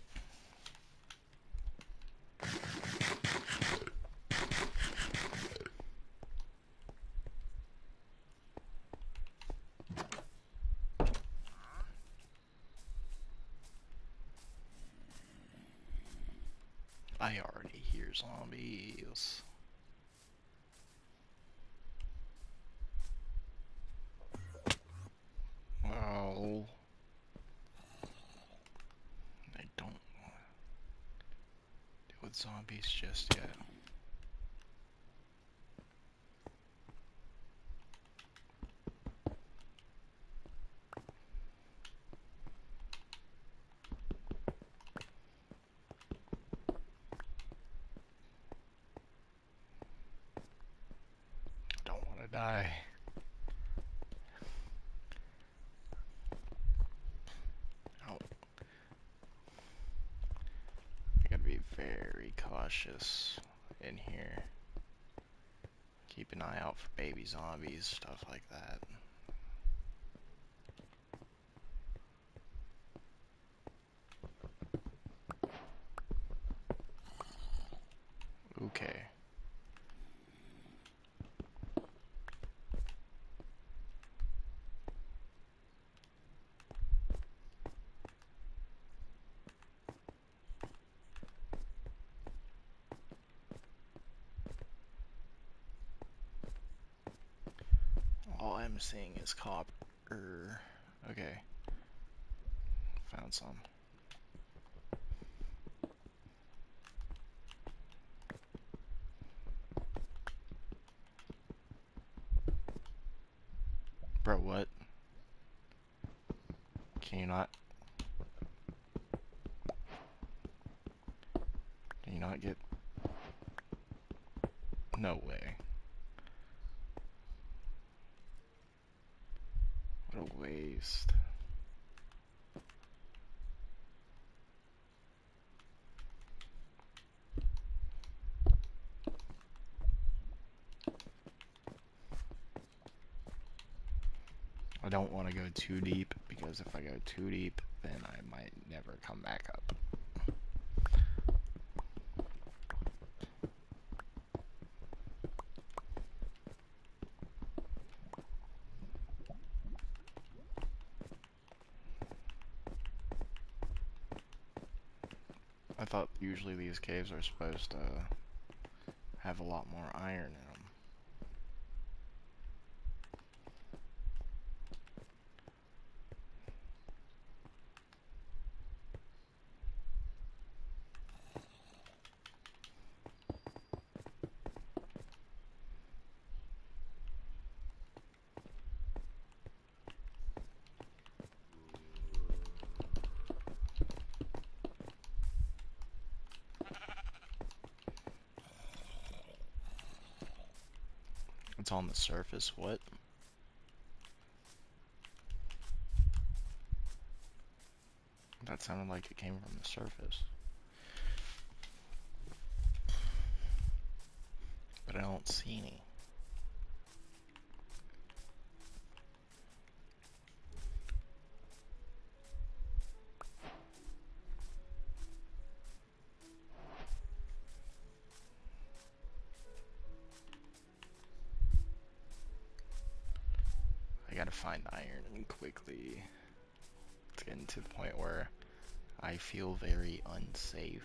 I already hear zombies. Well, I don't want to deal with zombies just yet. I don't want to die. Oh, I gotta be very cautious in here. Keep an eye out for baby zombies, stuff like that. Okay. all I'm seeing is copper. Okay. Found some. Bro, what? Can you not? Can you not get? No way. What a waste. I don't want to go too deep, because if I go too deep, then I might never come back up. I thought usually these caves are supposed to have a lot more iron in them. It's on the surface, what? That sounded like it came from the surface. But I don't see any. I gotta find iron quickly. It's getting to the point where I feel very unsafe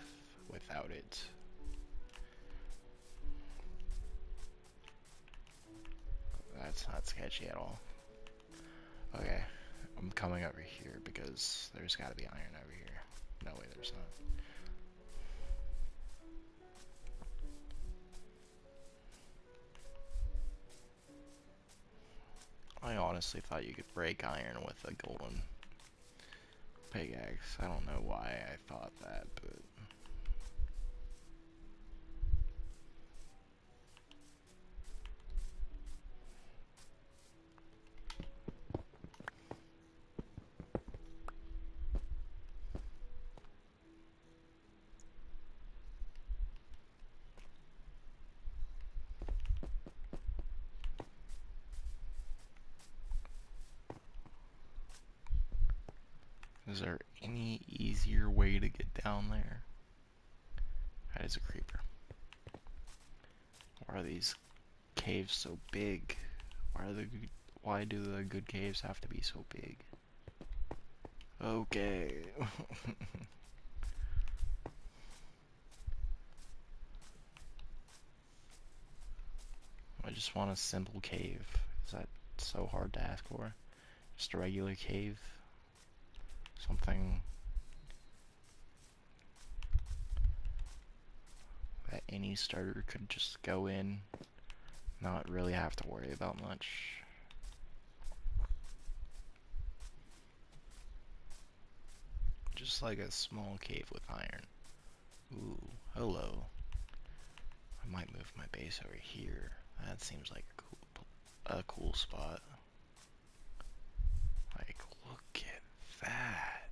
without it. That's not sketchy at all. Okay, I'm coming over here because there's gotta be iron over here. No way there's not. I honestly thought you could break iron with a golden pickaxe. I don't know why I thought that, but... Is there any easier way to get down there? That is a creeper. Why are these caves so big? Why do the good caves have to be so big? Okay. I just want a simple cave. Is that so hard to ask for? Just a regular cave? Something that any starter could just go in, not really have to worry about much. Just like a small cave with iron. Ooh, hello. I might move my base over here. That seems like a cool spot. Like, look at that.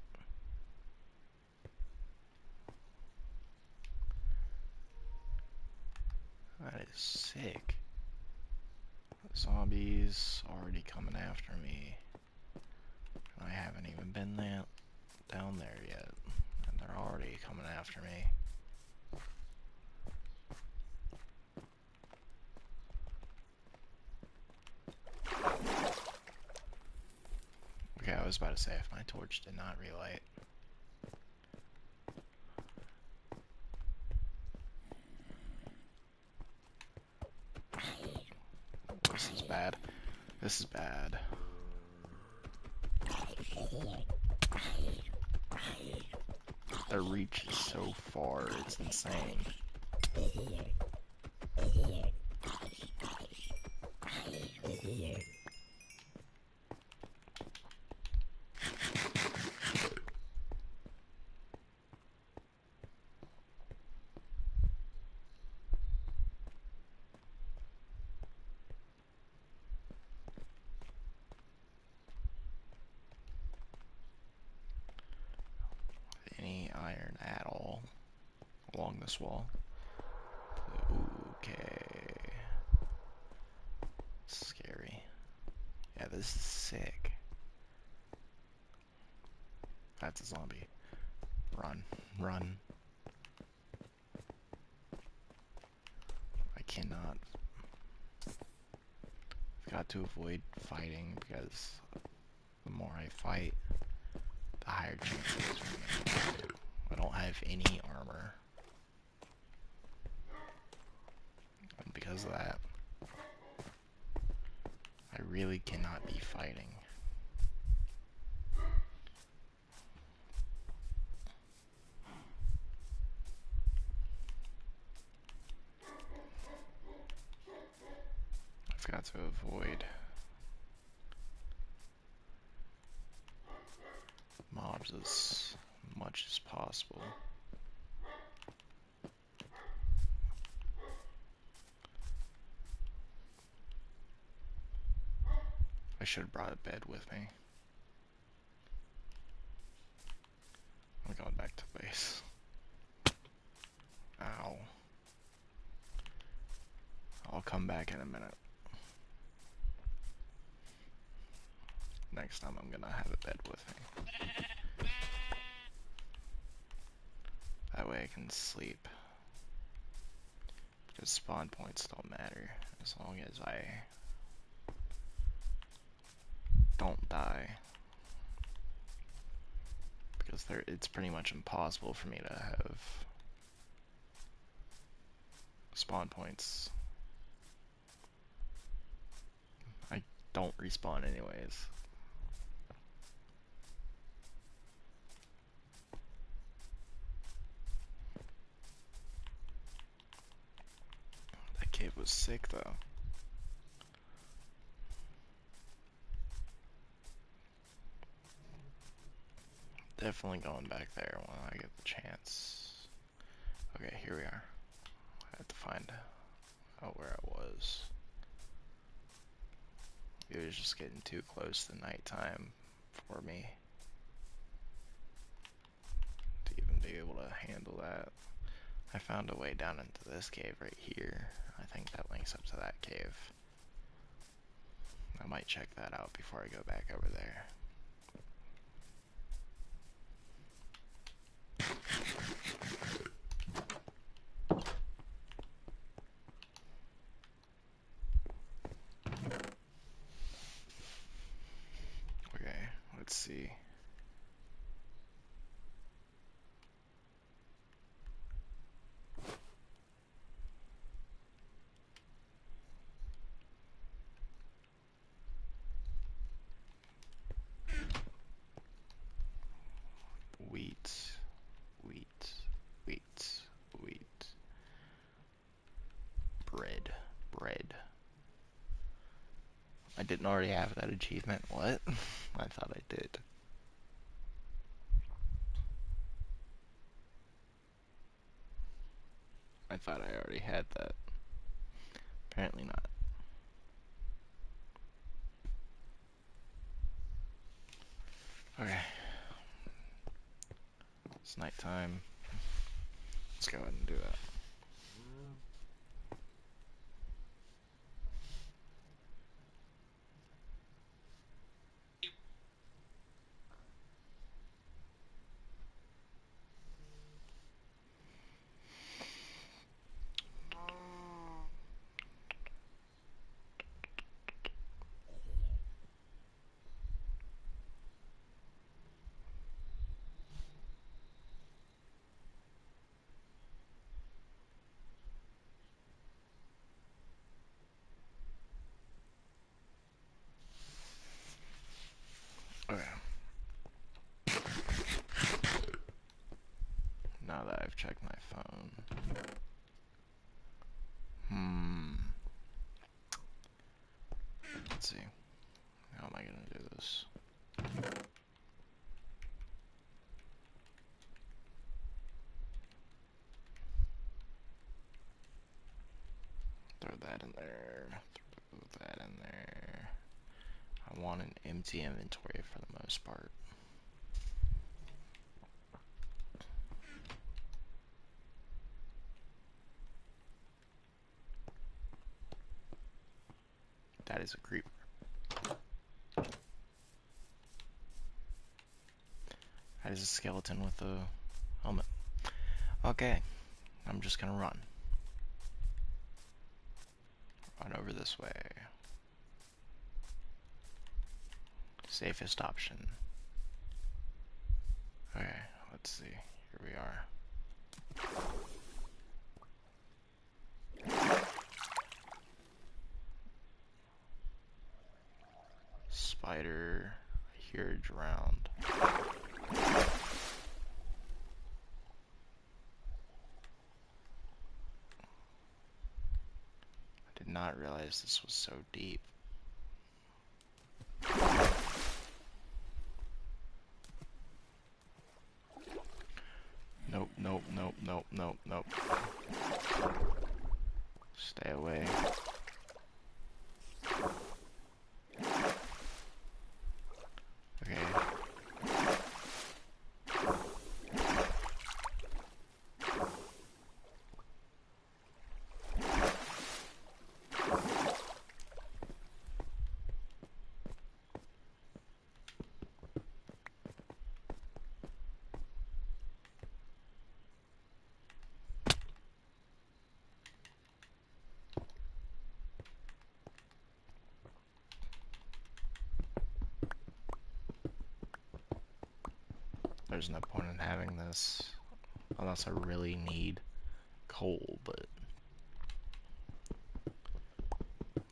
That is sick. Zombies already coming after me. I haven't even been down there yet. And they're already coming after me. Okay, I was about to say if my torch did not relight. This is bad. This is bad. Their reach is so far, it's insane. Any iron at all along this wall? Okay. Scary. Yeah, this is sick. That's a zombie. Run. Run. I cannot. I've got to avoid fighting because the more I fight, the higher chance it is for me. I don't have any armor. And because of that, I really cannot be fighting. I've got to avoid mobs as much as possible. I should have brought a bed with me. I'm going back to base. Ow. I'll come back in a minute. Next time I'm gonna have a bed with me. That way I can sleep. Because spawn points don't matter as long as I don't die. Because it's pretty much impossible for me to have spawn points. I don't respawn anyways. That cave was sick though. Definitely going back there when I get the chance. Okay, here we are. I have to find out where I was. It was just getting too close to nighttime for me to even be able to handle that. I found a way down into this cave right here. I think that links up to that cave. I might check that out before I go back over there. Okay, let's see. Wheat, wheat, wheat, wheat. Bread, bread. I didn't already have that achievement. What? I thought I did. I thought I already had that. Apparently not. Okay. It's nighttime. Let's go ahead and do that. that in there. Throw that in there. I want an empty inventory for the most part. That is a creeper. That is a skeleton with a helmet. Okay, I'm just gonna run. Run over this way. Safest option. Okay, let's see. Here we are. Spider. I hear it drowned. I did not realize this was so deep. Nope, nope, nope, nope, nope, nope. Stay away. Okay. There's no point in having this unless I really need coal, but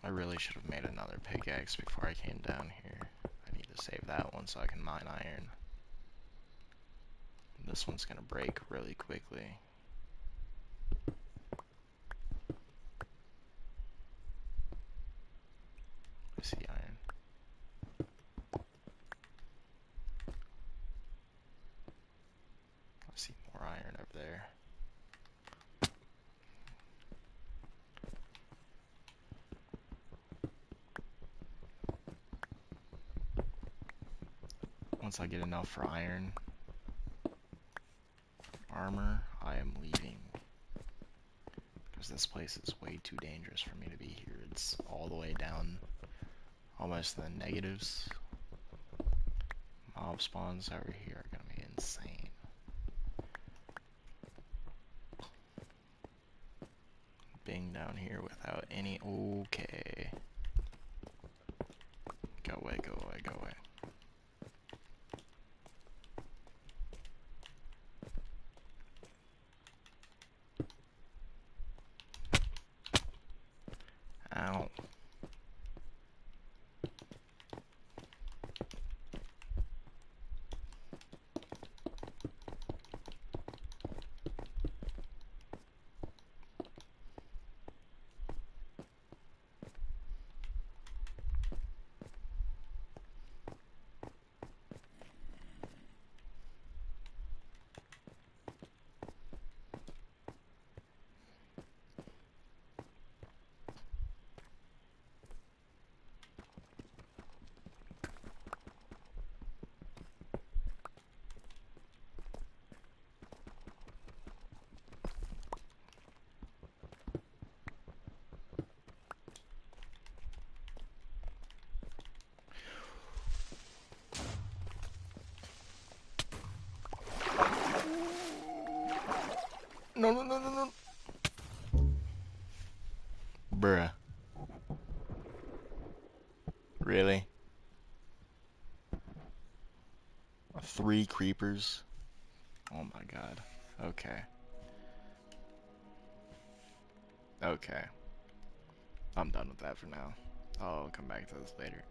I really should have made another pickaxe before I came down here. I need to save that one so I can mine iron. This one's gonna break really quickly. I see iron. I see more iron over there. Once I get enough for iron armor, I am leaving. Because this place is way too dangerous for me to be here. It's all the way down, almost in the negatives. Mob spawns over here are gonna be insane. Being down here without any... Okay. Go away, go away, go away. Ow. No, no, no, no, no. Bruh. Really? 3 creepers? Oh my god. Okay. Okay. I'm done with that for now. I'll come back to this later.